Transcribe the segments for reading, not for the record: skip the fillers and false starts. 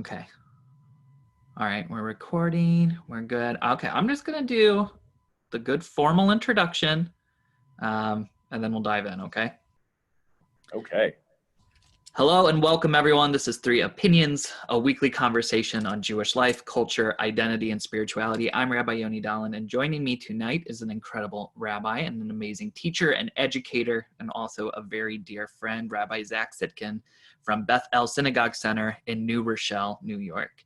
Okay. All right, we're recording. We're good. Okay, I'm just going to do the good formal introduction, and then we'll dive in, okay? Okay. Hello and welcome, everyone. This is Three Opinions, a weekly conversation on Jewish life, culture, identity, and spirituality. I'm Rabbi Yoni, and joining me tonight is an incredible rabbi and an amazing teacher and educator, and also a very dear friend, Rabbi Zach Sitkin from Bethel Synagogue Center in New Rochelle, New York.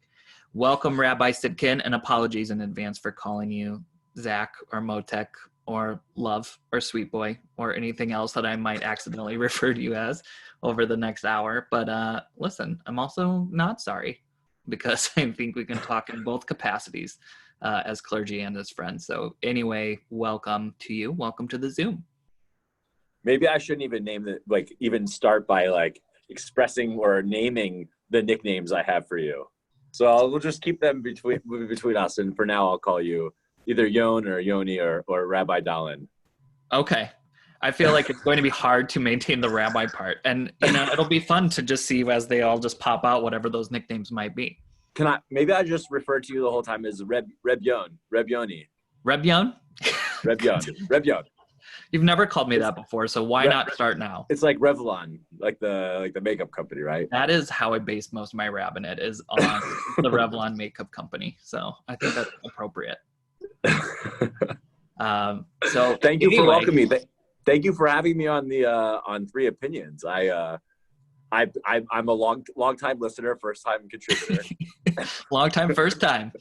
Welcome, Rabbi Sitkin, and apologies in advance for calling you Zach or Motek or Love or Sweet Boy or anything else that I might accidentally refer to you as over the next hour. But listen, I'm also not sorry because I think we can talk in both capacities as clergy and as friends. So anyway, welcome to you. Welcome to the Zoom. Maybe I shouldn't even name it, even start by expressing or naming the nicknames I have for you. So we'll just keep them between us. And for now, I'll call you either Yon or Yoni or Rabbi Dalin. Okay. I feel like it's going to be hard to maintain the rabbi part. And, it'll be fun to just see as they all just pop out, whatever those nicknames might be. Maybe I just refer to you the whole time as Reb Yoni. Reb Yon? Reb Yon. Reb Yon. You've never called me that before, so why not start now? It's like Revlon, like the makeup company, right? That is how I base most of my rabbinate, is on the Revlon makeup company. So I think that's appropriate. So thank you for welcoming me. Thank you for having me on the on Three Opinions. I'm a long time listener, first time contributor. Long time, first time.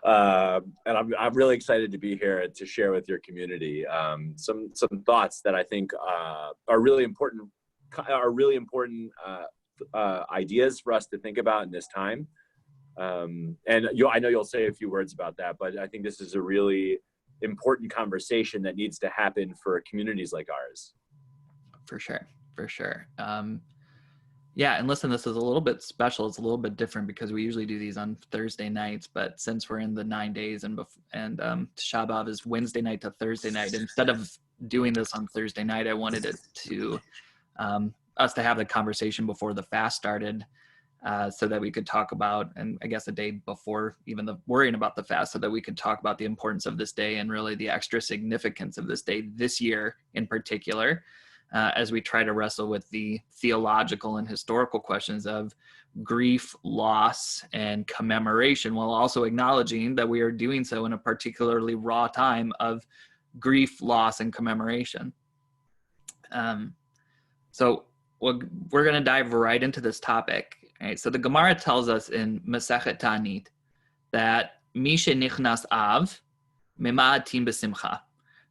And I'm really excited to be here to share with your community some thoughts that I think are really important ideas for us to think about in this time. And I know you'll say a few words about that, but I think this is a really important conversation that needs to happen for communities like ours. For sure. Yeah, and listen, this is a little bit special. It's a little bit different because we usually do these on Thursday nights, but since we're in the 9 days and Tisha B'Av is Wednesday night to Thursday night, instead of doing this on Thursday night, I wanted it to us to have the conversation before the fast started, so that we could talk about, and I guess a day before even the worrying about the fast, so that we could talk about the importance of this day and really the extra significance of this day this year in particular. As we try to wrestle with the theological and historical questions of grief, loss, and commemoration, while also acknowledging that we are doing so in a particularly raw time of grief, loss, and commemoration. So we're going to dive right into this topic. Right? So the Gemara tells us in Masechet Ta'anit that Mishe Nichnas Av Mema'atim B'Simcha,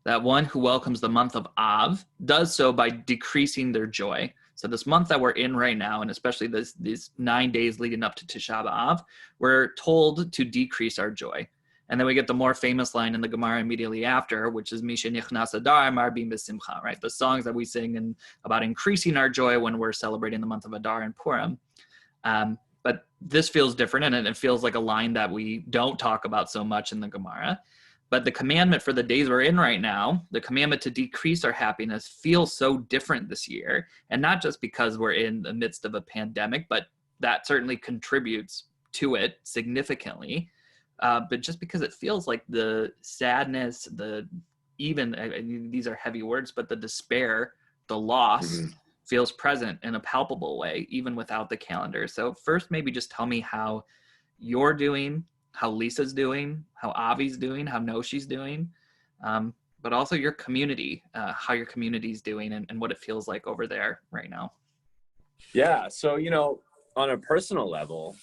that one who welcomes the month of Av does so by decreasing their joy. So this month that we're in right now, and especially these 9 days leading up to Tisha B'Av, we're told to decrease our joy. And then we get the more famous line in the Gemara immediately after, which is Misha Nichnas Adar Marbim B'Simcha, right? The songs that we sing about increasing our joy when we're celebrating the month of Adar and Purim. But this feels different, and it feels like a line that we don't talk about so much in the Gemara. But the commandment for the days we're in right now, the commandment to decrease our happiness, feels so different this year. And not just because we're in the midst of a pandemic, but that certainly contributes to it significantly. But just because it feels like the sadness, these are heavy words, but the despair, the loss feels present in a palpable way, even without the calendar. So first, maybe just tell me how you're doing, how Lisa's doing, how Avi's doing, how Noshi's doing, but also your community, how your community's doing and what it feels like over there right now. Yeah, so, on a personal level,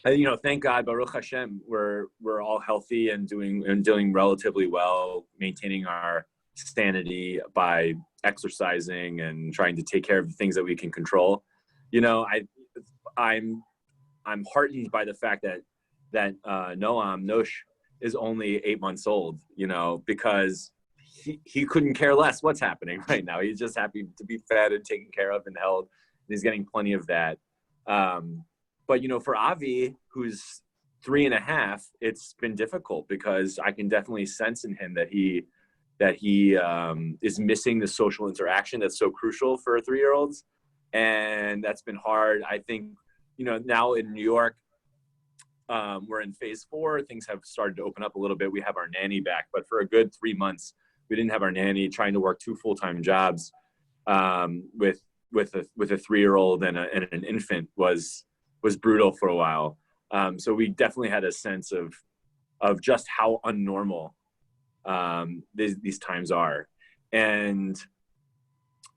thank God, Baruch Hashem, we're all healthy and doing relatively well, maintaining our sanity by exercising and trying to take care of the things that we can control. I'm heartened by the fact that Nosh is only 8 months old, because he couldn't care less what's happening right now. He's just happy to be fed and taken care of and held. And he's getting plenty of that. But, for Avi, who's 3.5, it's been difficult because I can definitely sense in him that he is missing the social interaction that's so crucial for 3-year-olds. And that's been hard. I think now in New York, we're in phase 4. Things have started to open up a little bit. We have our nanny back, but for a good 3 months, we didn't have our nanny. Trying to work 2 full-time jobs with a 3-year-old and an infant was brutal for a while. So we definitely had a sense of just how unnormal these times are. And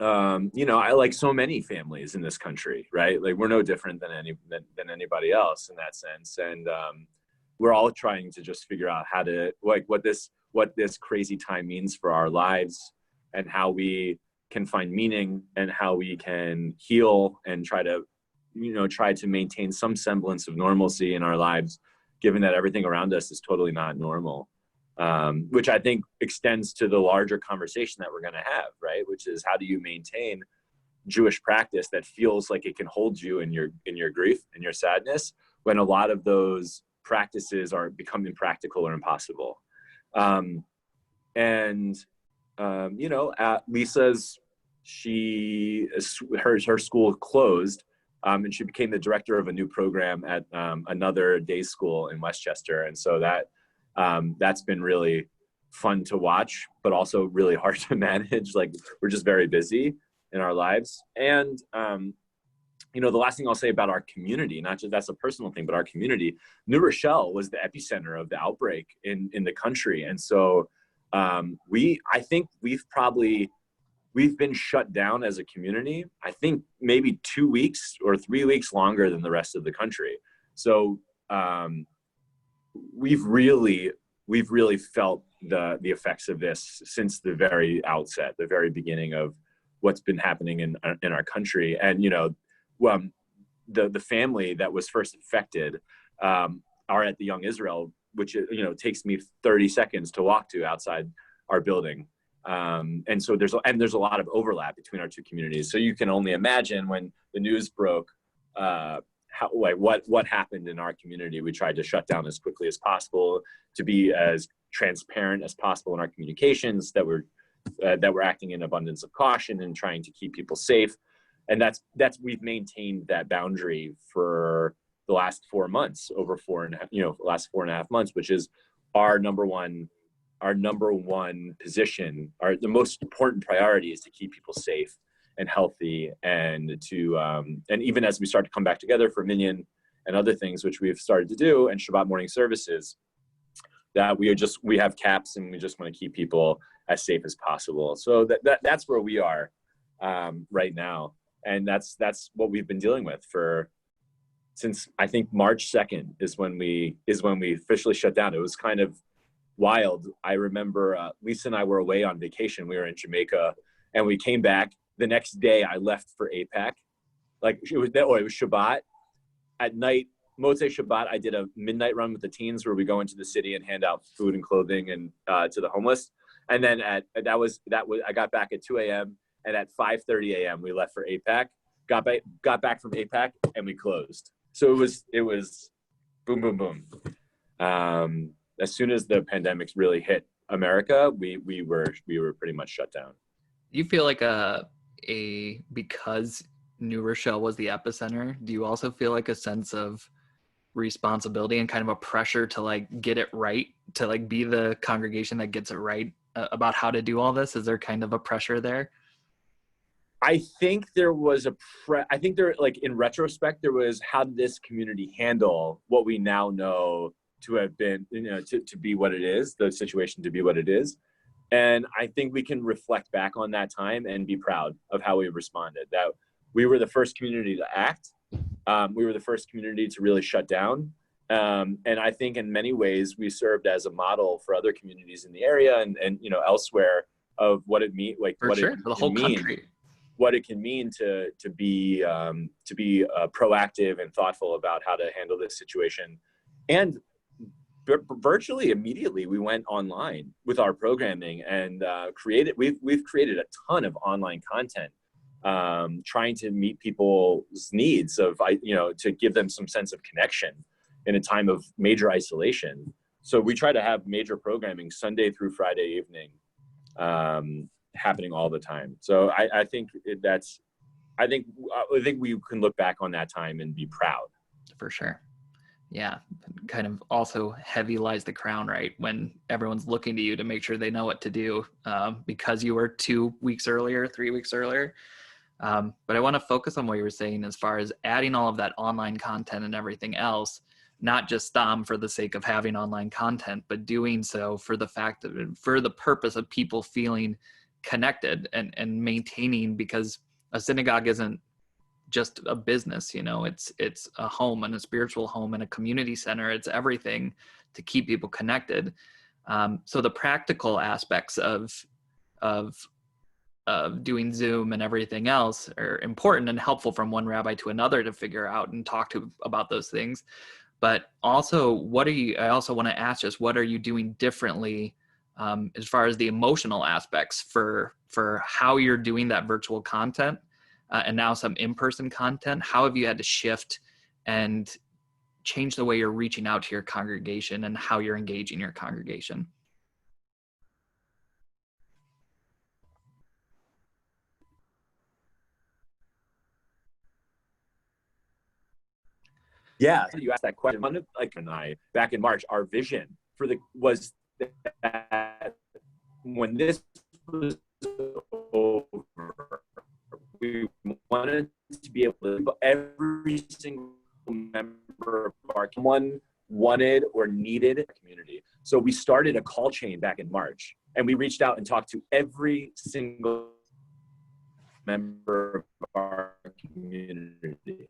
I like so many families in this country, right? Like, we're no different than anybody else in that sense. And we're all trying to just figure out how to, like, what this crazy time means for our lives, and how we can find meaning, and how we can heal and try to maintain some semblance of normalcy in our lives, given that everything around us is totally not normal. Which I think extends to the larger conversation that we're going to have, right? Which is, how do you maintain Jewish practice that feels like it can hold you in your grief and your sadness, when a lot of those practices are becoming impractical or impossible? Lisa's, her school closed, and she became the director of a new program at another day school in Westchester, and so that's been really fun to watch, but also really hard to manage. Like, we're just very busy in our lives. And, the last thing I'll say about our community, not just that's a personal thing, but our community, New Rochelle was the epicenter of the outbreak in the country. And so I think we've been shut down as a community, I think maybe 2 weeks or 3 weeks longer than the rest of the country. So, we've really felt the effects of this since the very outset, the very beginning of what's been happening in our country. And the family that was first affected are at the Young Israel, which takes me 30 seconds to walk to outside our building. And so there's a lot of overlap between our two communities. So you can only imagine when the news broke, what happened in our community. We tried to shut down as quickly as possible, to be as transparent as possible in our communications, that we're acting in abundance of caution and trying to keep people safe. And we've maintained that boundary for the last 4 months, last 4.5 months, which is our number one position. The most important priority is to keep people safe and healthy, and and even as we start to come back together for Minyan and other things, which we've started to do, and Shabbat morning services, that we have caps, and we just want to keep people as safe as possible. So that's where we are right now, and that's what we've been dealing with since I think March 2nd is when we officially shut down. It was kind of wild. I remember Lisa and I were away on vacation. We were in Jamaica, and we came back. The next day I left for APAC. It was Shabbat. At night, Motzei Shabbat, I did a midnight run with the teens where we go into the city and hand out food and clothing and to the homeless. And then I got back at 2 a.m. and at 5:30 a.m. we left for APAC. Got back from APAC and we closed. So it was boom, boom, boom. As soon as the pandemic really hit America, we were pretty much shut down. You feel like because New Rochelle was the epicenter, do you also feel like a sense of responsibility and kind of a pressure to get it right, to be the congregation that gets it right about how to do all this? Is there kind of a pressure there? I think there was in retrospect, there was, how did this community handle what we now know to have been, to be what it is, the situation to be what it is. And I think we can reflect back on that time and be proud of how we responded, that we were the first community to act. We were the first community to really shut down. And I think in many ways we served as a model for other communities in the area and elsewhere of what it means, the whole country, what it can mean to be proactive and thoughtful about how to handle this situation. And virtually immediately we went online with our programming and we've created a ton of online content, trying to meet people's needs to give them some sense of connection in a time of major isolation. So we try to have major programming Sunday through Friday evening, happening all the time. So I think we can look back on that time and be proud. For sure. Yeah. Kind of also heavy lies the crown, right? When everyone's looking to you to make sure they know what to do, because you were 2 weeks earlier, 3 weeks earlier. But I want to focus on what you were saying as far as adding all of that online content and everything else, not just Stom for the sake of having online content, but doing so for the fact that, for the purpose of people feeling connected and maintaining, because a synagogue isn't just a business, it's a home and a spiritual home and a community center. It's everything to keep people connected. So the practical aspects of doing Zoom and everything else are important and helpful from one rabbi to another to figure out and talk to about those things. But also, I also want to ask just, what are you doing differently as far as the emotional aspects for how you're doing that virtual content and now some in-person content? How have you had to shift and change the way you're reaching out to your congregation and how you're engaging your congregation? Yeah, you asked that question. Back in March, our vision was that when this was over, we wanted to be able to every single member of our one wanted or needed a community. So we started a call chain back in March, and we reached out and talked to every single member of our community.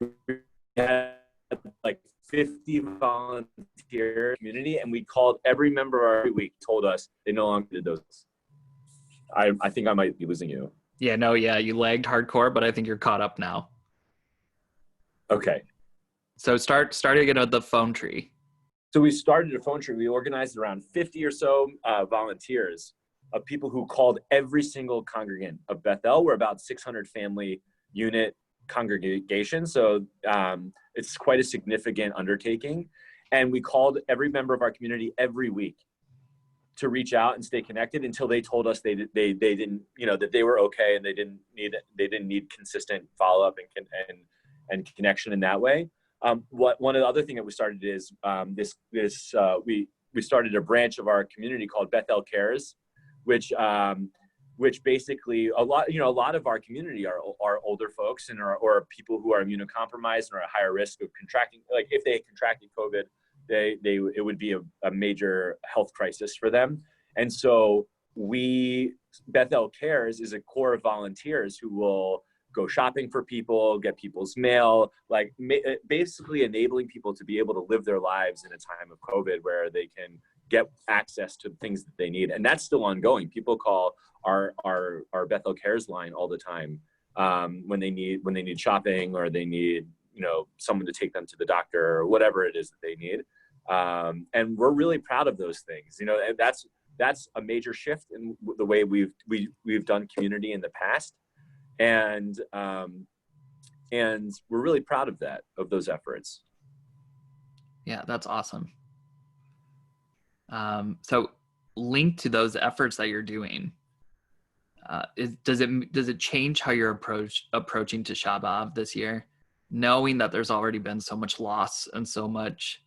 We had like 50 volunteer community, and we called every member every week, told us they no longer did those. I think I might be losing you. Yeah, no, yeah, you lagged hardcore, but I think you're caught up now. Okay. So starting at the phone tree. So we started a phone tree. We organized around 50 or so volunteers of people who called every single congregant of Bethel. We're about 600 family unit congregation. So it's quite a significant undertaking. And we called every member of our community every week to reach out and stay connected until they told us they didn't, that they were okay and they didn't need consistent follow-up and connection in that way. One of the other thing that we started is we started a branch of our community called Bethel Cares, which basically a lot of our community are older folks or people who are immunocompromised and are at higher risk of contracting. Like if they contracted COVID, it would be a major health crisis for them. And so Bethel Cares is a core of volunteers who will go shopping for people, get people's mail, basically enabling people to be able to live their lives in a time of COVID where they can get access to things that they need. And that's still ongoing. People call our Bethel Cares line all the time when they need shopping or they need someone to take them to the doctor or whatever it is that they need. And we're really proud of those things. That's a major shift in the way we've done community in the past. And we're really proud of those efforts. Yeah, that's awesome. So linked to those efforts that you're doing, does it change how you're approaching Tisha B'Av this year, knowing that there's already been so much loss and so much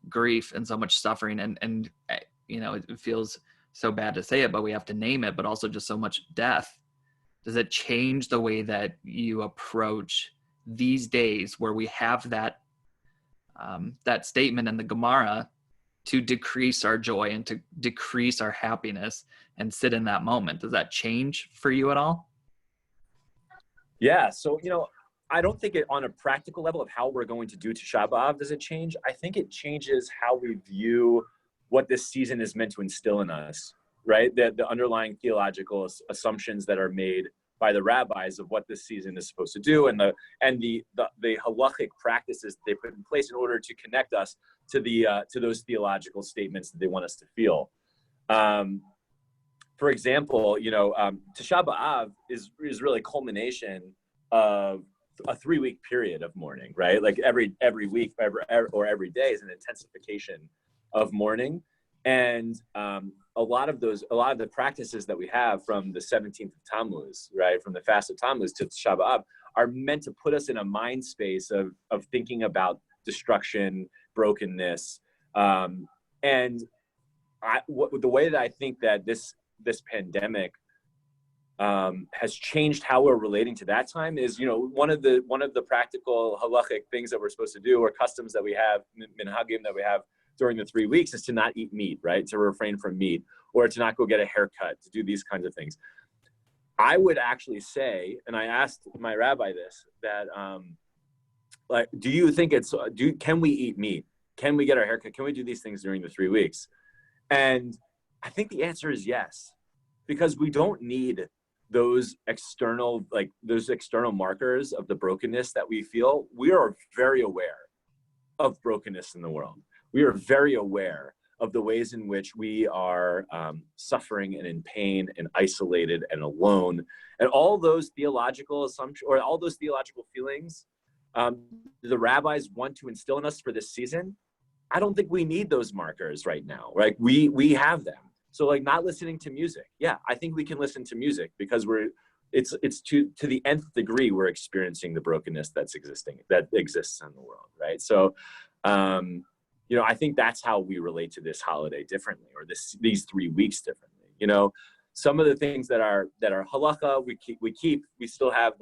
grief and so much suffering and it feels so bad to say it, but we have to name it, but also just so much death. Does it change the way that you approach these days where we have that statement in the Gemara to decrease our joy and to decrease our happiness and sit in that moment? Does that change for you at all? Yeah. So, I don't think it on a practical level of how we're going to do Tisha B'Av does it change. I think it changes how we view what this season is meant to instill in us, right? The underlying theological assumptions that are made by the rabbis of what this season is supposed to do, and the halachic practices that they put in place in order to connect us to those theological statements that they want us to feel. For example, Tisha B'Av is really culmination of a 3-week period of mourning, right? Like every week or every day is an intensification of mourning. And a lot of the practices that we have from the 17th of Tammuz, right, from the fast of Tammuz to Shabbat, meant to put us in a mind space of thinking about destruction, brokenness, and the way that I think that this pandemic has changed how we're relating to that time is, one of the practical halachic things that we're supposed to do, or customs that we have, minhagim that we have during the 3 weeks, is to not eat meat, right? To refrain from meat, or to not go get a haircut, to do these kinds of things. I would actually say, and I asked my rabbi this, that do you think can we eat meat? Can we get our haircut? Can we do these things during the 3 weeks? And I think the answer is yes, because we don't need those external markers of the brokenness that we feel. We are very aware of brokenness in the world. We are very aware of the ways in which we are suffering and in pain and isolated and alone, and all those theological assumptions, or all those theological feelings the rabbis want to instill in us for this season. I don't think we need those markers right now, right? We have them. So like not listening to music. Yeah, I think we can listen to music because it's to the nth degree we're experiencing the brokenness that exists in the world, right? So, I think that's how we relate to this holiday differently, or these 3 weeks differently. Some of the things that are halacha, we still have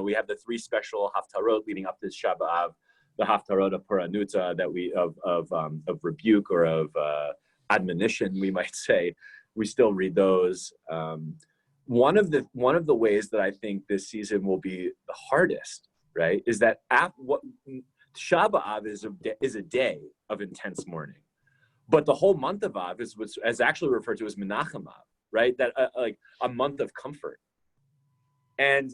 we have the 3 special haftarot leading up to Tisha B'Av, the haftarot of Puranuta of rebuke, or of admonition, we might say. We still read those. One of the ways that I think this season will be the hardest, right, is that Tisha B'Av is a day of intense mourning, but the whole month of Av is actually referred to as Menachem Av, right? That like a month of comfort. And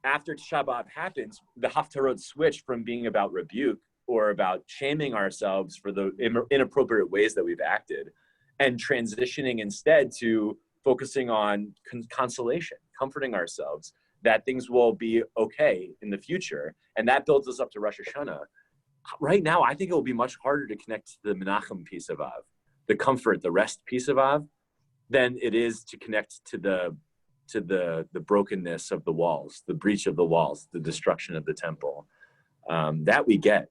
after Tisha B'Av happens, the haftarot switch from being about rebuke or about shaming ourselves for the inappropriate ways that we've acted, and transitioning instead to focusing on consolation, comforting ourselves that things will be okay in the future. And that builds us up to Rosh Hashanah. Right now, I think it will be much harder to connect to the Menachem piece of Av, the comfort, the rest piece of Av, than it is to connect to the brokenness of the walls, the breach of the walls, the destruction of the temple. That we get.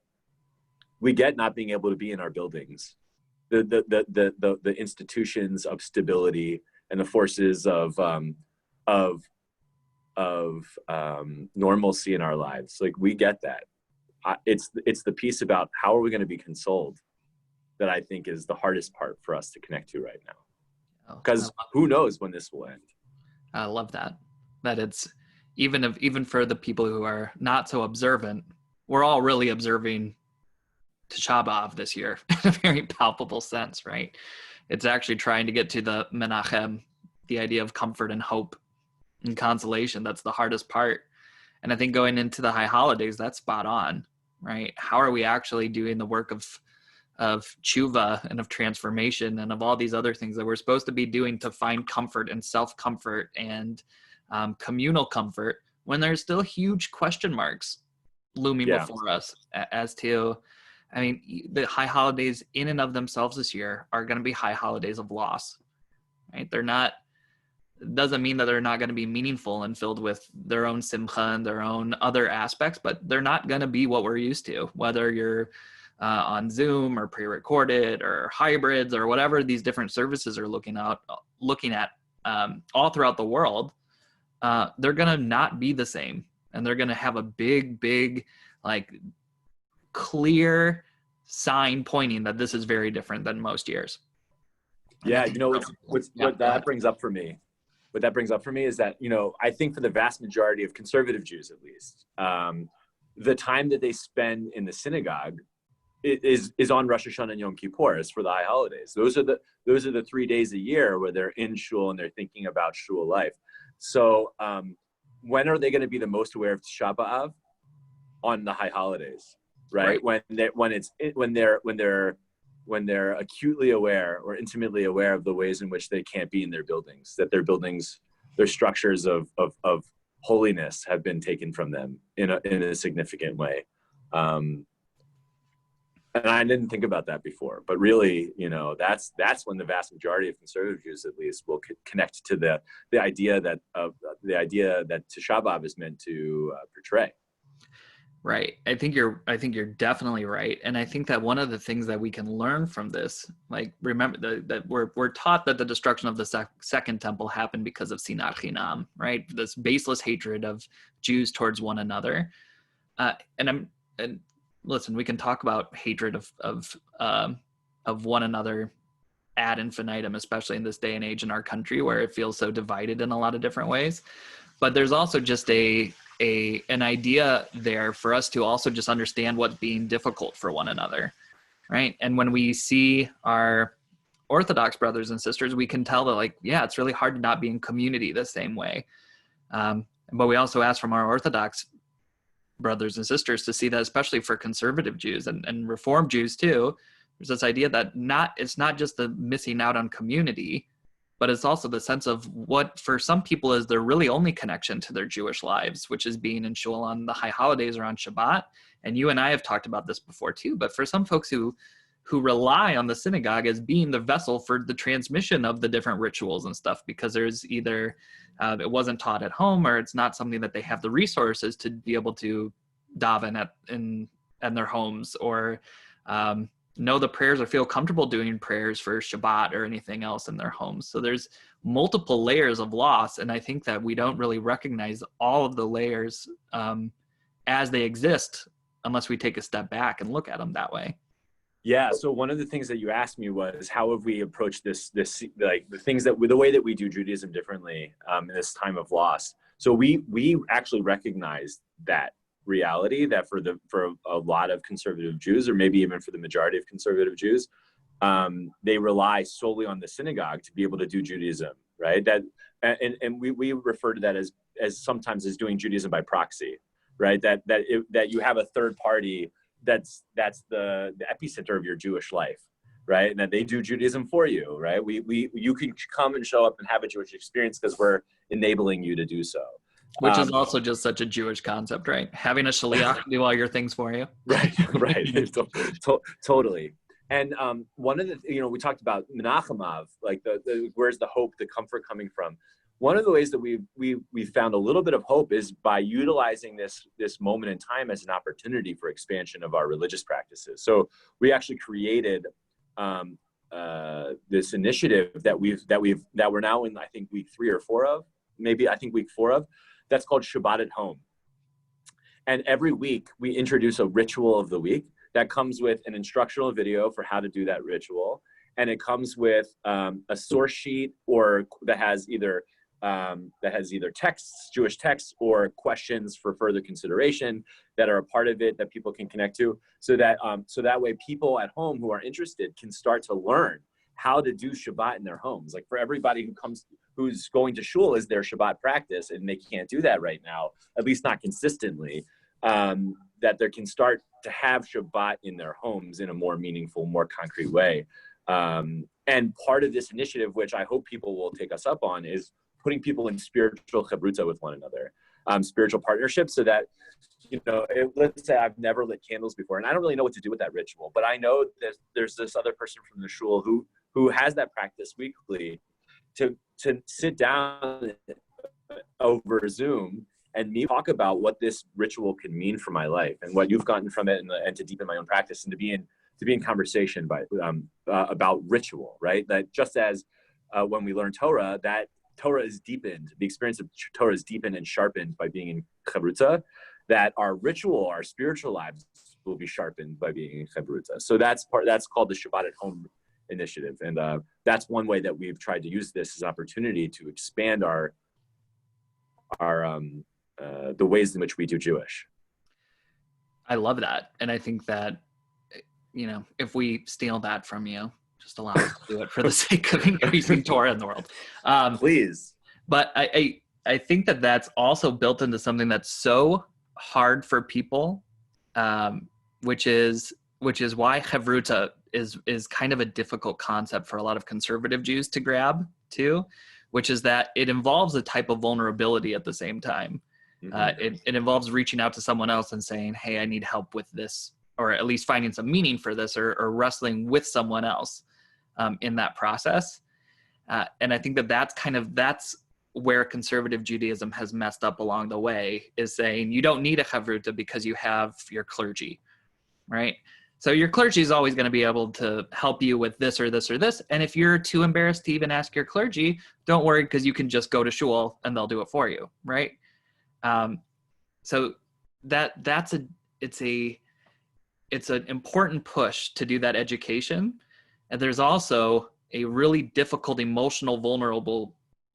We get not being able to be in our buildings, the institutions of stability and the forces of normalcy in our lives. Like, we get that. It's the piece about how are we going to be consoled that I think is the hardest part for us to connect to right now. Because who knows when this will end. I love that. That it's even for the people who are not so observant, we're all really observing Tisha B'Av this year in a very palpable sense, right? It's actually trying to get to the Menachem, the idea of comfort and hope and consolation. That's the hardest part. And I think going into the high holidays, that's spot on, right? How are we actually doing the work of tshuva and of transformation and of all these other things that we're supposed to be doing to find comfort and self-comfort and communal comfort when there's still huge question marks looming before us as to, the high holidays in and of themselves this year are going to be high holidays of loss, right? Doesn't mean that they're not going to be meaningful and filled with their own simcha and their own other aspects, but they're not going to be what we're used to, whether you're on Zoom or pre-recorded or hybrids or whatever these different services are looking at all throughout the world. They're going to not be the same, and they're going to have a big, like, clear sign pointing that this is very different than most years. Yeah, what that brings up for me is that, I think for the vast majority of conservative Jews, at least, the time that they spend in the synagogue is on Rosh Hashanah and Yom Kippur, is for the high holidays. Those are the 3 days a year where they're in shul and they're thinking about shul life. So when are they going to be the most aware of Tisha B'Av? On the high holidays, right? When they're acutely aware or intimately aware of the ways in which they can't be in their buildings, that their structures of holiness have been taken from them in a significant way. And I didn't think about that before, but really, that's when the vast majority of conservative Jews, at least, will connect to the idea that Tisha B'Av is meant to portray. Right. I think you're definitely right. And I think that one of the things that we can learn from this, like, remember that we're taught that the destruction of the second temple happened because of Sinat Chinam, right? This baseless hatred of Jews towards one another. And listen, we can talk about hatred of one another ad infinitum, especially in this day and age in our country where it feels so divided in a lot of different ways. But there's also just an idea there for us to also just understand what's being difficult for one another, right? And when we see our Orthodox brothers and sisters, we can tell that, like, yeah, it's really hard to not be in community the same way. But we also ask from our Orthodox brothers and sisters to see that, especially for conservative Jews and Reform Jews too, there's this idea that it's not just the missing out on community, but it's also the sense of what for some people is their really only connection to their Jewish lives, which is being in shul on the high holidays or on Shabbat. And you and I have talked about this before too, but for some folks who rely on the synagogue as being the vessel for the transmission of the different rituals and stuff, because there's either it wasn't taught at home, or it's not something that they have the resources to be able to daven in their homes, or know the prayers or feel comfortable doing prayers for Shabbat or anything else in their homes. So there's multiple layers of loss. And I think that we don't really recognize all of the layers as they exist unless we take a step back and look at them that way. Yeah. So one of the things that you asked me was, how have we approached this like the way that we do Judaism differently in this time of loss? So we actually recognized that reality that for a lot of conservative Jews, or maybe even for the majority of conservative Jews, they rely solely on the synagogue to be able to do Judaism, right? And we refer to that as sometimes as doing Judaism by proxy, right? That you have a third party that's the epicenter of your Jewish life, right? And that they do Judaism for you, right? You can come and show up and have a Jewish experience because we're enabling you to do so. Which is also just such a Jewish concept, right? Having a shaliach do all your things for you. Right. Totally. And one of the, we talked about Menachemav, like the where's the hope, the comfort coming from? One of the ways that we found a little bit of hope is by utilizing this moment in time as an opportunity for expansion of our religious practices. So we actually created this initiative that we're now in, I think, week 3 or 4 of, maybe I think week 4 of. That's called Shabbat at Home. And every week we introduce a ritual of the week that comes with an instructional video for how to do that ritual. And it comes with a source sheet or that has either texts, Jewish texts, or questions for further consideration that are a part of it that people can connect to, so that way people at home who are interested can start to learn how to do Shabbat in their homes. Like, for everybody who's going to shul is their Shabbat practice, and they can't do that right now, at least not consistently, that they can start to have Shabbat in their homes in a more meaningful, more concrete way. And part of this initiative, which I hope people will take us up on, is putting people in spiritual chavrutza with one another, spiritual partnership, so that, let's say I've never lit candles before, and I don't really know what to do with that ritual, but I know that there's this other person from the shul who has that practice weekly, to sit down over Zoom and me talk about what this ritual can mean for my life and what you've gotten from it, and to deepen my own practice, and to be in conversation about ritual, right? That just as when we learn Torah, that Torah is deepened, the experience of Torah is deepened and sharpened by being in chavrutza, that our ritual, our spiritual lives will be sharpened by being in chavrutza. So that's called the Shabbat at Home initiative. And that's one way that we've tried to use this as an opportunity to expand our the ways in which we do Jewish. I love that. And I think that, if we steal that from you, just allow us to do it for the sake of increasing Torah in the world. Please. But I think that that's also built into something that's so hard for people, which is why Chavruta is kind of a difficult concept for a lot of conservative Jews to grab too, which is that it involves a type of vulnerability at the same time. Mm-hmm. It involves reaching out to someone else and saying, hey, I need help with this or at least finding some meaning for this, or wrestling with someone else in that process. And I think that's where conservative Judaism has messed up along the way, is saying you don't need a chavruta because you have your clergy, right? So your clergy is always going to be able to help you with this or this or this. And if you're too embarrassed to even ask your clergy, don't worry, because you can just go to shul and they'll do it for you, right? So it's an important push to do that education. And there's also a really difficult emotional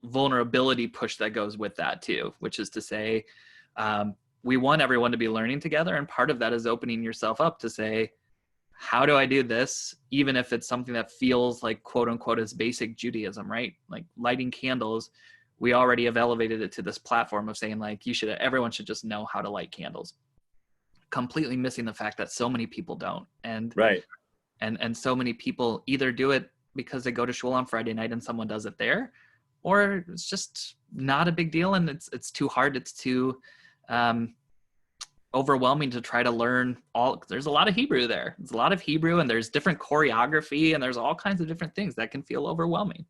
vulnerability push that goes with that too, which is to say, we want everyone to be learning together. And part of that is opening yourself up to say, how do I do this? Even if it's something that feels like quote unquote is basic Judaism, right? Like lighting candles, we already have elevated it to this platform of saying like, everyone should just know how to light candles, completely missing the fact that so many people don't. And right. And so many people either do it because they go to shul on Friday night and someone does it there, or it's just not a big deal and it's too hard. It's too overwhelming to try to learn there's a lot of Hebrew there. There's a lot of Hebrew and there's different choreography and there's all kinds of different things that can feel overwhelming.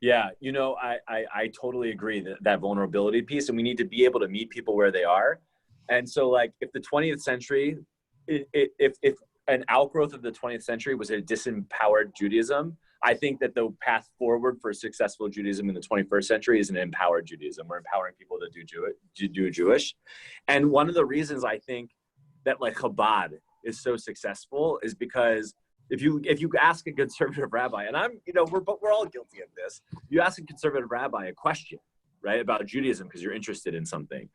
Yeah, I totally agree that vulnerability piece, and we need to be able to meet people where they are. And so like if the 20th century, if an outgrowth of the 20th century was a disempowered Judaism, I think that the path forward for successful Judaism in the 21st century is an empowered Judaism. We're empowering people to do Jewish. And one of the reasons I think that like Chabad is so successful is because if you ask a conservative rabbi, and we're all guilty of this, you ask a conservative rabbi a question, right, about Judaism because you're interested in something,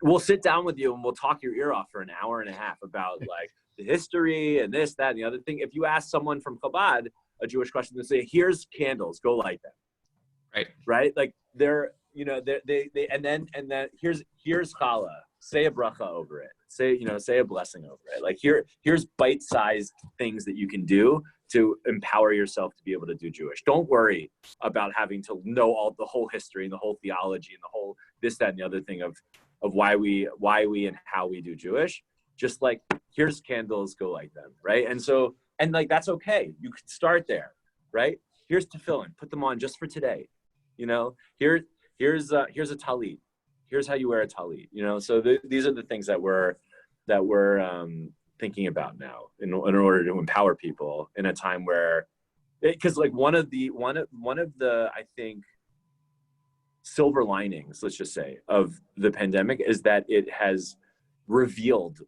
we'll sit down with you and we'll talk your ear off for an hour and a half about like the history and this, that, and the other thing. If you ask someone from Chabad a Jewish question, they say, "Here's candles, go light them." Right? Like and then here's challah, say a bracha over it, say a blessing over it. Like here's bite-sized things that you can do to empower yourself to be able to do Jewish. Don't worry about having to know the whole history and the whole theology and the whole this, that, and the other thing of why we and how we do Jewish. Just like, here's candles, go light them, right? And like, that's okay. You could start there, right? Here's tefillin, put them on just for today. Here's a talit. Here's how you wear a talit. So these are the things that we're thinking about now in order to empower people in a time where, because like one of the I think silver linings, let's just say, of the pandemic is that it has revealed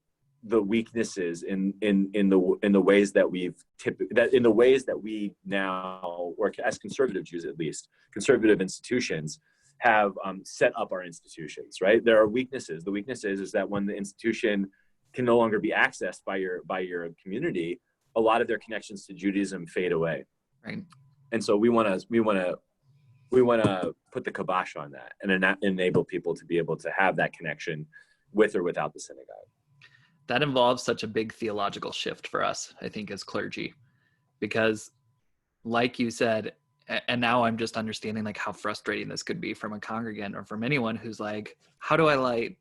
the weaknesses in the ways that we now, or as conservative Jews at least, conservative institutions have set up our institutions, right? There are weaknesses. The weakness is that when the institution can no longer be accessed by your community, a lot of their connections to Judaism fade away. Right. And so we want to put the kibosh on that and enable people to be able to have that connection with or without the synagogue. That involves such a big theological shift for us, I think, as clergy, because like you said, and now I'm just understanding like how frustrating this could be from a congregant or from anyone who's like, how do I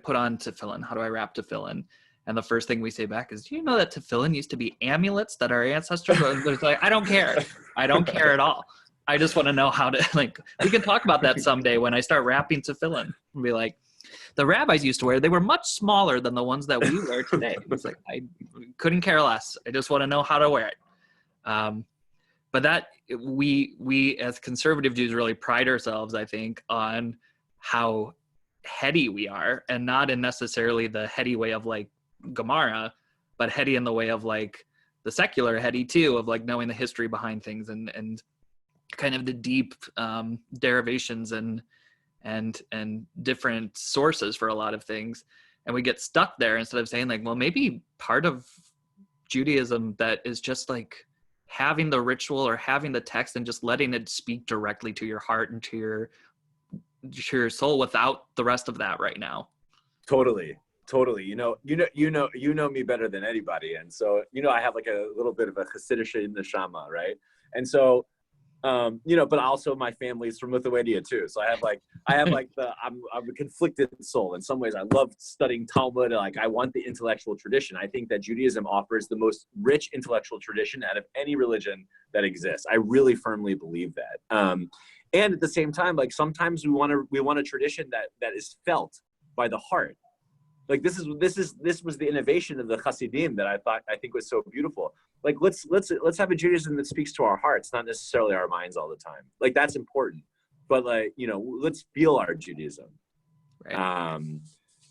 put on tefillin? How do I wrap tefillin? And the first thing we say back is, do you know that tefillin used to be amulets that our ancestors were like, I don't care. I don't care at all. I just want to know how to, like, we can talk about that someday when I start wrapping tefillin and be like, the rabbis used to wear, they were much smaller than the ones that we wear today. It's like, I couldn't care less. I just want to know how to wear it. But that we as conservative Jews really pride ourselves, I think, on how heady we are, and not in necessarily the heady way of like Gemara, but heady in the way of like the secular heady too, of like knowing the history behind things and kind of the deep derivations and different sources for a lot of things. And we get stuck there instead of saying like, well, maybe part of Judaism that is just like having the ritual or having the text and just letting it speak directly to your heart and to your soul without the rest of that right now. Totally. You know me better than anybody. And so, I have like a little bit of a Hasidic neshama, right? And so But also my family's from Lithuania too. So I'm a conflicted soul. In some ways, I love studying Talmud. Like, I want the intellectual tradition. I think that Judaism offers the most rich intellectual tradition out of any religion that exists. I really firmly believe that. And at the same time, like, sometimes we want a tradition that is felt by the heart. Like, this was the innovation of the Hasidim that I think was so beautiful. Like, let's have a Judaism that speaks to our hearts, not necessarily our minds all the time. Like, that's important, but like, let's feel our Judaism. Right.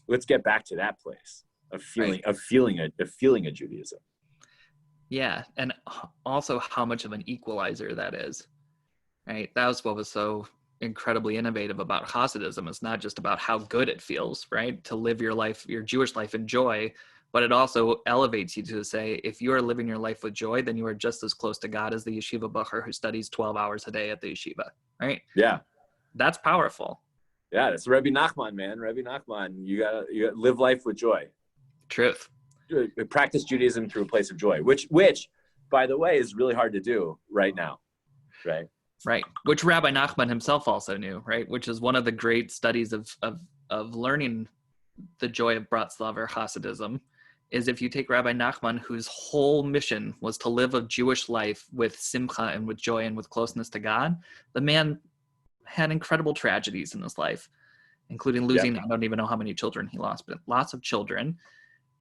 Let's get back to that place of feeling a Judaism. Yeah, and also how much of an equalizer that is. Right. That was what was so incredibly innovative about Hasidism. It's not just about how good it feels, right, to live your life, your Jewish life in joy, but it also elevates you to say, if you are living your life with joy, then you are just as close to God as the yeshiva bacher who studies 12 hours a day at the yeshiva, right? Yeah. That's powerful. Yeah, that's Rabbi Nachman, man. Rabbi Nachman, you gotta live life with joy. Truth. Practice Judaism through a place of joy, which, by the way, is really hard to do right now, right? Right, which Rabbi Nachman himself also knew, right? Which is one of the great studies of learning the joy of Bratslav or Hasidism, is if you take Rabbi Nachman, whose whole mission was to live a Jewish life with simcha and with joy and with closeness to God, the man had incredible tragedies in his life, including losing, I don't even know how many children he lost, but lots of children.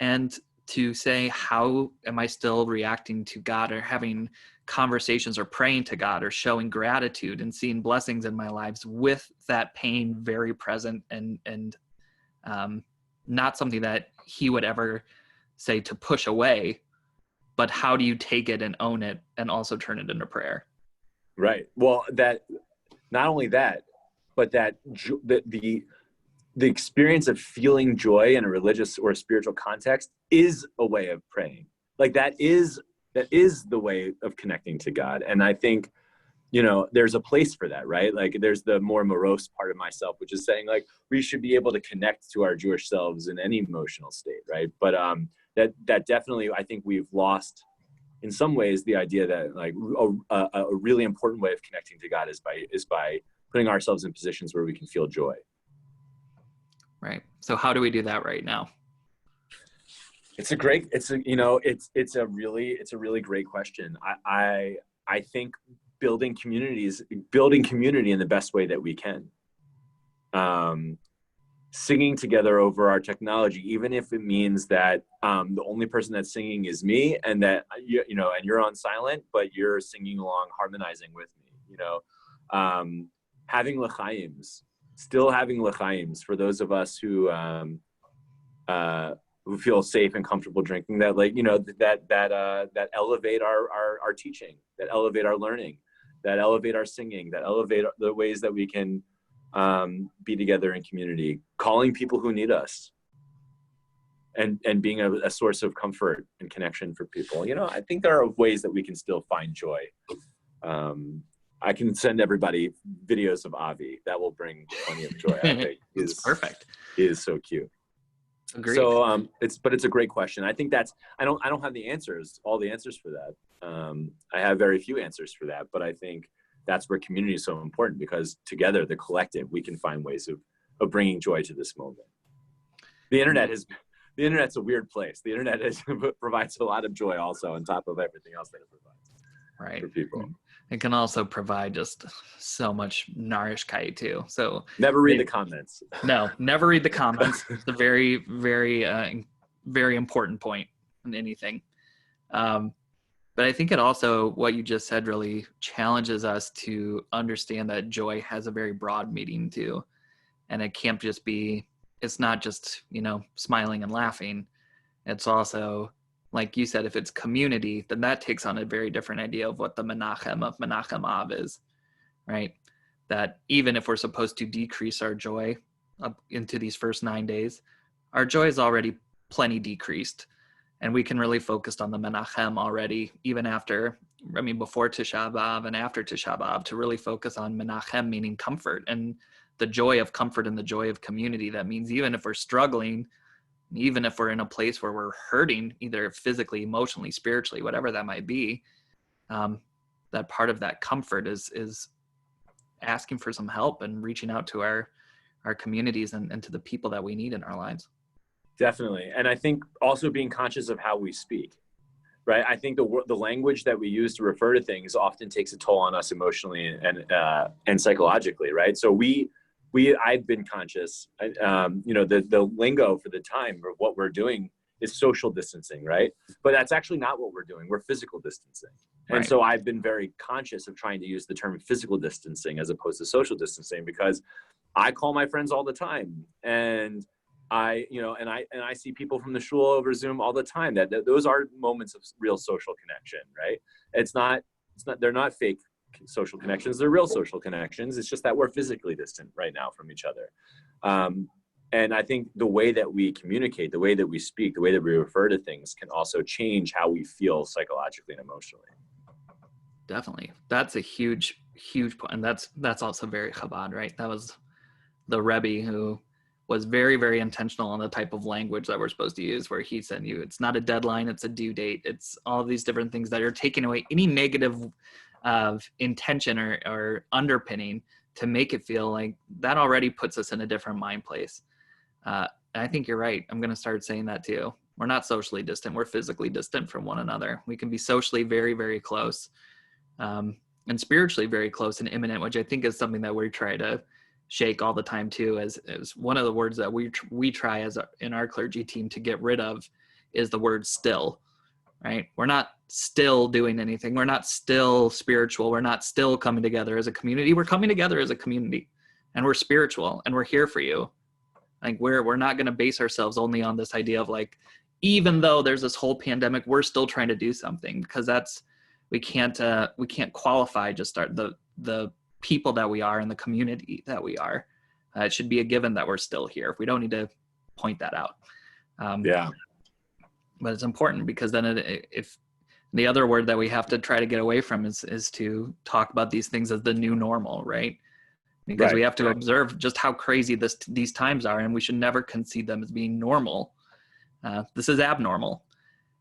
And to say, how am I still reacting to God, or having conversations or praying to God or showing gratitude and seeing blessings in my lives with that pain very present and not something that he would ever say to push away, but how do you take it and own it and also turn it into prayer? Right. Well, that not only that, but that the experience of feeling joy in a religious or a spiritual context is a way of praying. Like, that is the way of connecting to God. And I think, there's a place for that, right? Like, there's the more morose part of myself, which is saying, like, we should be able to connect to our Jewish selves in any emotional state, right? But that definitely, I think we've lost in some ways the idea that, like, a really important way of connecting to God is by putting ourselves in positions where we can feel joy. Right. So how do we do that right now? It's a really great question. I think building community in the best way that we can. Singing together over our technology, even if it means that the only person that's singing is me, and that and you're on silent, but you're singing along, harmonizing with me. Having l'chaims, still having l'chaims for those of us who feel safe and comfortable drinking, that, like, that elevate our teaching, that elevate our learning, that elevate our singing, that elevate the ways that we can be together in community, calling people who need us, and being a source of comfort and connection for people. I think there are ways that we can still find joy. I can send everybody videos of Avi. That will bring plenty of joy. I think it's perfect. He is so cute. Agreed. So it's a great question. I think I don't have all the answers for that. I have very few answers for that, but I think that's where community is so important, because together, the collective, we can find ways of bringing joy to this moment. The internet's a weird place. The internet provides a lot of joy also, on top of everything else that it provides for people. It can also provide just so much nourishkeit too. So never read the comments. No, never read the comments. It's a very, very, very important point in anything. But I think it also, what you just said, really challenges us to understand that joy has a very broad meaning too. And it can't just be, it's not just, smiling and laughing. It's also, like you said, if it's community, then that takes on a very different idea of what the Menachem of Menachem Av is, right? That even if we're supposed to decrease our joy up into these first 9 days, our joy is already plenty decreased. And we can really focus on the Menachem already, even before Tisha B'Av and after Tisha B'Av, to really focus on Menachem, meaning comfort, and the joy of comfort and the joy of community. That means even if we're struggling, even if we're in a place where we're hurting, either physically, emotionally, spiritually, whatever that might be, that part of that comfort is asking for some help and reaching out to our communities and to the people that we need in our lives. Definitely. And I think also being conscious of how we speak, right? I think the language that we use to refer to things often takes a toll on us emotionally and psychologically, right? So I've been conscious, the lingo for the time or what we're doing is social distancing, right? But that's actually not what we're doing. We're physical distancing. And so I've been very conscious of trying to use the term physical distancing as opposed to social distancing, because I call my friends all the time, and I see people from the shul over Zoom all the time. That those are moments of real social connection, right? They're not fake social connections. They're real social connections. It's just that we're physically distant right now from each other. And I think the way that we communicate, the way that we speak, the way that we refer to things can also change how we feel psychologically and emotionally. Definitely. That's a huge point. And that's also very Chabad, right? That was the Rebbe who was very, very intentional on the type of language that we're supposed to use, where he said, it's not a deadline, it's a due date. It's all these different things that are taking away any negative intention or underpinning to make it feel like that already puts us in a different mind place. I think you're right. I'm going to start saying that too. We're not socially distant. We're physically distant from one another. We can be socially very, very close, and spiritually very close and imminent, which I think is something that we try to shake all the time too, as one of the words that we try in our clergy team to get rid of is the word still, right? We're not still doing anything. We're not still spiritual. We're not still coming together as a community. We're coming together as a community, and we're spiritual, and we're here for you. Like we're not going to base ourselves only on this idea of like, even though there's this whole pandemic, we're still trying to do something, because we can't qualify just the people that we are and the community that we are. It should be a given that we're still here. We don't need to point that out. But it's important, because then if the other word that we have to try to get away from is to talk about these things as the new normal, right? Because we have to observe just how crazy these times are, and we should never concede them as being normal. This is abnormal.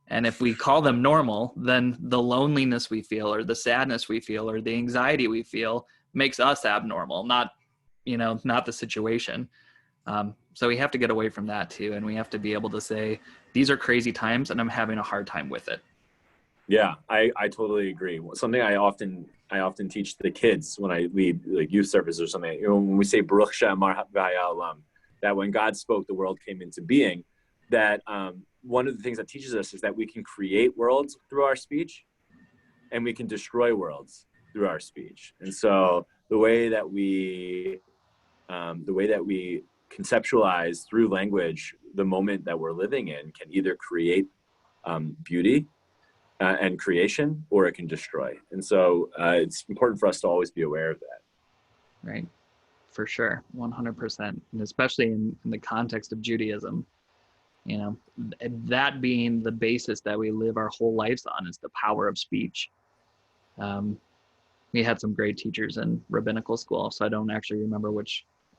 And if we call them normal, then the loneliness we feel, or the sadness we feel, or the anxiety we feel makes us abnormal, not the situation. So we have to get away from that too. And we have to be able to say, these are crazy times and I'm having a hard time with it. Yeah, I totally agree. Something I often teach the kids when I lead like youth service or something, when we say Baruch She'amar V'haya Olam, that when God spoke, the world came into being, that one of the things that teaches us is that we can create worlds through our speech, and we can destroy worlds through our speech. And so the way that we conceptualize through language the moment that we're living in can either create beauty and creation, or it can destroy. And so it's important for us to always be aware of that. Right. For sure. 100%. And especially in the context of Judaism, that being the basis that we live our whole lives on is the power of speech. We had some great teachers in rabbinical school, so I don't actually remember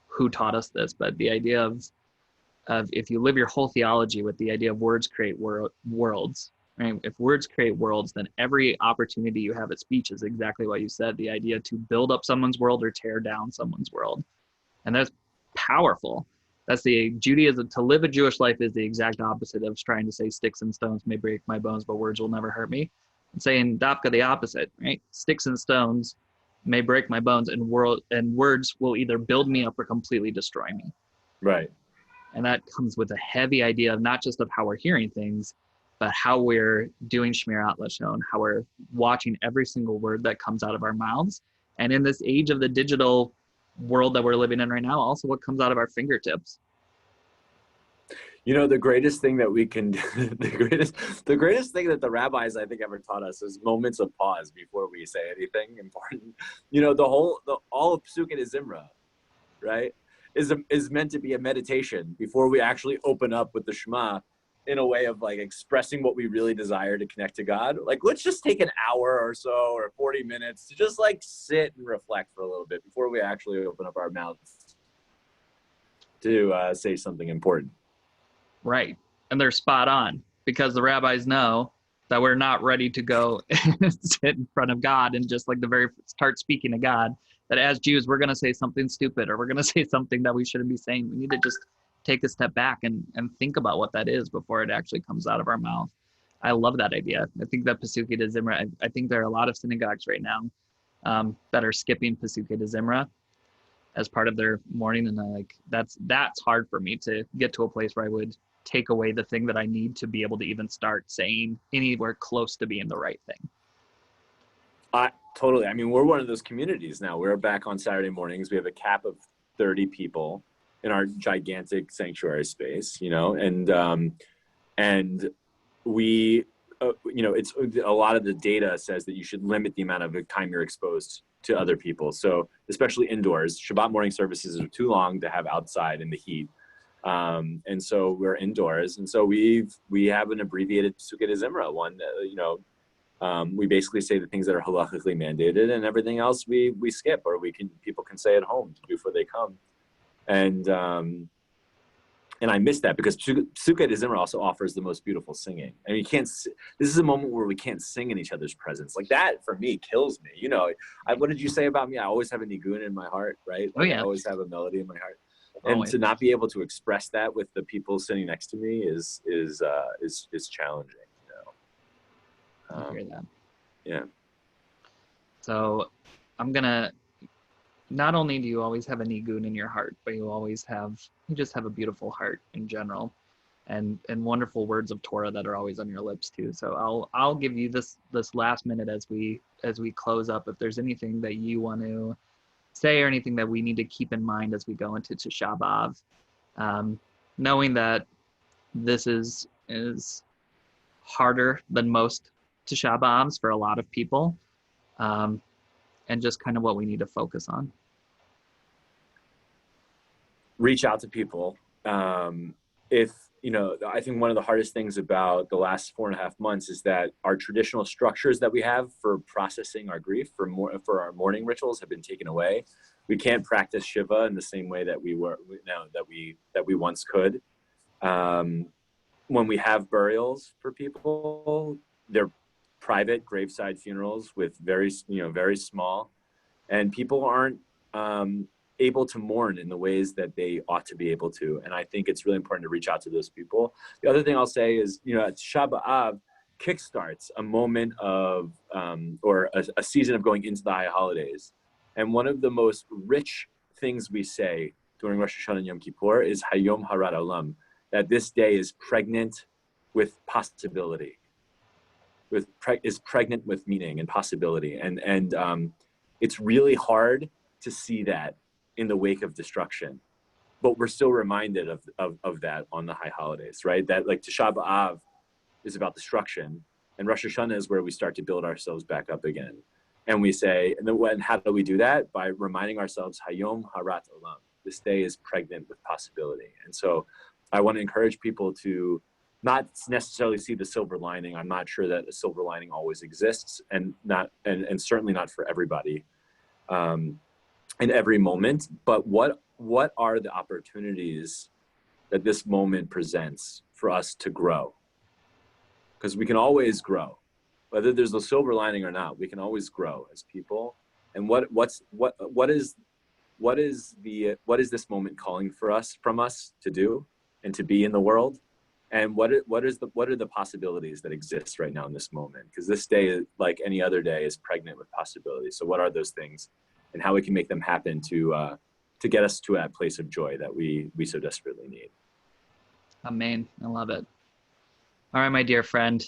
who taught us this, but the idea of if you live your whole theology with the idea of words create worlds, right? If words create worlds, then every opportunity you have at speech is exactly what you said, the idea to build up someone's world or tear down someone's world. And that's powerful. That's the Judaism. To live a Jewish life is the exact opposite of trying to say sticks and stones may break my bones, but words will never hurt me. And saying dafka the opposite, right? Sticks and stones may break my bones, and words will either build me up or completely destroy me. Right. And that comes with a heavy idea of not just of how we're hearing things, but how we're doing Shmirat Lashon, how we're watching every single word that comes out of our mouths. And in this age of the digital world that we're living in right now, also what comes out of our fingertips. The greatest thing that we can do, the greatest thing that the rabbis, I think, ever taught us is moments of pause before we say anything important. All of Psukim is Zimra, right? Is meant to be a meditation before we actually open up with the Shema in a way of like expressing what we really desire to connect to God. Like, let's just take an hour or so, or 40 minutes to just like sit and reflect for a little bit before we actually open up our mouths to say something important. Right. And they're spot on, because the rabbis know that we're not ready to go sit in front of God and just like start speaking to God. That as Jews, we're going to say something stupid, or we're going to say something that we shouldn't be saying. We need to just take a step back and think about what that is before it actually comes out of our mouth. I love that idea. I think that Pesukei de Zimra, I think there are a lot of synagogues right now that are skipping Pesukei de Zimra as part of their morning. And that's hard for me to get to a place where I would take away the thing that I need to be able to even start saying anywhere close to being the right thing. Totally. I mean, we're one of those communities now. We're back on Saturday mornings. We have a cap of 30 people in our gigantic sanctuary space, and we, it's a lot of the data says that you should limit the amount of time you're exposed to other people. So especially indoors, Shabbat morning services are too long to have outside in the heat. And so we're indoors. And so we have an abbreviated Pesukei de Zimra one, we basically say the things that are halachically mandated, and everything else we skip, or people can say at home before they come. And I miss that because Pesukei de Zimra also offers the most beautiful singing. I mean, this is a moment where we can't sing in each other's presence. Like that for me kills me. What did you say about me? I always have a nigun in my heart, right? Oh yeah. I always have a melody in my heart. And to not be able to express that with the people sitting next to me is challenging. I hear that. Yeah. So I'm gonna. Not only do you always have a nigun in your heart, but you just have a beautiful heart in general, and wonderful words of Torah that are always on your lips too. So I'll give you this last minute as we close up. If there's anything that you want to say or anything that we need to keep in mind as we go into Tisha B'Av, knowing that this is harder than most Tisha B'Avs for a lot of people. And just kind of what we need to focus on. Reach out to people. I think one of the hardest things about the last 4.5 months is that our traditional structures that we have for processing our grief, for our mourning rituals, have been taken away. We can't practice Shiva in the same way that we once could. When we have burials for people, they're private graveside funerals with very small, and people aren't able to mourn in the ways that they ought to be able to. And I think it's really important to reach out to those people. The other thing I'll say is, Tisha B'Av kickstarts a moment of, or a season of going into the high holidays. And one of the most rich things we say during Rosh Hashanah and Yom Kippur is Hayom Harat Olam, that this day is pregnant with possibility. Is pregnant with meaning and possibility, and it's really hard to see that in the wake of destruction, but we're still reminded of that on the high holidays, right? That like Tisha B'Av is about destruction, and Rosh Hashanah is where we start to build ourselves back up again. And we say, and how do we do that? By reminding ourselves, Hayom Harat Olam. This day is pregnant with possibility, and so I want to encourage people to not necessarily see the silver lining. I'm not sure that a silver lining always exists, and certainly not for everybody in every moment. But what are the opportunities that this moment presents for us to grow? Because we can always grow, whether there's a silver lining or not. We can always grow as people. And what is this moment calling from us to do and to be in the world? And what are the possibilities that exist right now in this moment? Because this day, like any other day, is pregnant with possibilities. So what are those things, and how we can make them happen to get us to that place of joy that we so desperately need? Amen. I love it. All right, my dear friend.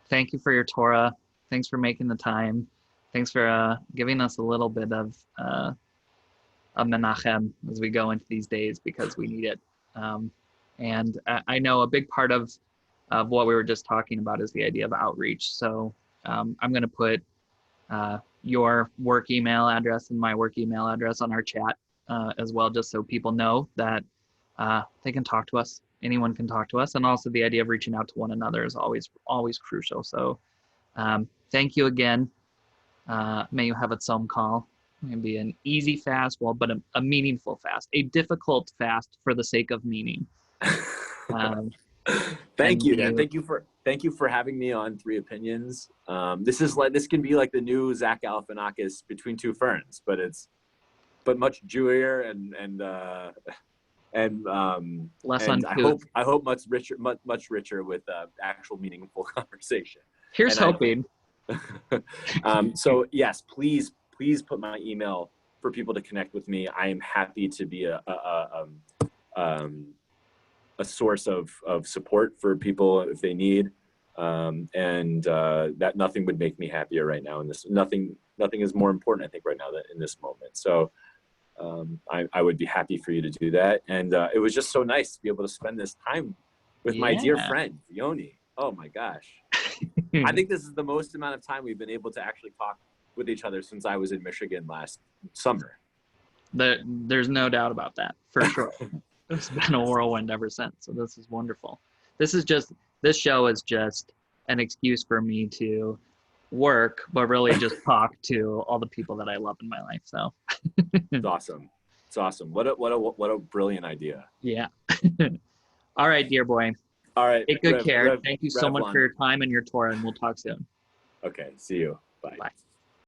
Thank you for your Torah. Thanks for making the time. Thanks for giving us a little bit of menachem as we go into these days, because we need it. And I know a big part of what we were just talking about is the idea of outreach. So I'm going to put your work email address and my work email address on our chat as well, just so people know that they can talk to us. Anyone can talk to us. And also the idea of reaching out to one another is always crucial. So thank you again. May you have a tzom call. Maybe an easy fast, but a meaningful fast, a difficult fast for the sake of meaning. Thank you, and thank you for having me on Three Opinions. This can be like the new Zach Galifianakis Between Two Ferns, but much Jewier and less and uncouth. I hope much richer with actual meaningful conversation. Here's hoping. So yes, please put my email for people to connect with me. I am happy to be a source of support for people if they need, and that nothing would make me happier right now. Nothing is more important, I think, right now than in this moment. So I would be happy for you to do that. And it was just so nice to be able to spend this time with my dear friend Yoni. Oh my gosh. I think this is the most amount of time we've been able to actually talk with each other since I was in Michigan last summer. There's no doubt about that, for sure. It's been a whirlwind ever since. So this is wonderful. This show is just an excuse for me to work, but really just talk to all the people that I love in my life. So it's awesome. It's awesome. What a brilliant idea. Yeah. All right, dear boy. All right. Take good care. Thank you so much for your time and your Torah, and we'll talk soon. Okay. See you. Bye. Bye.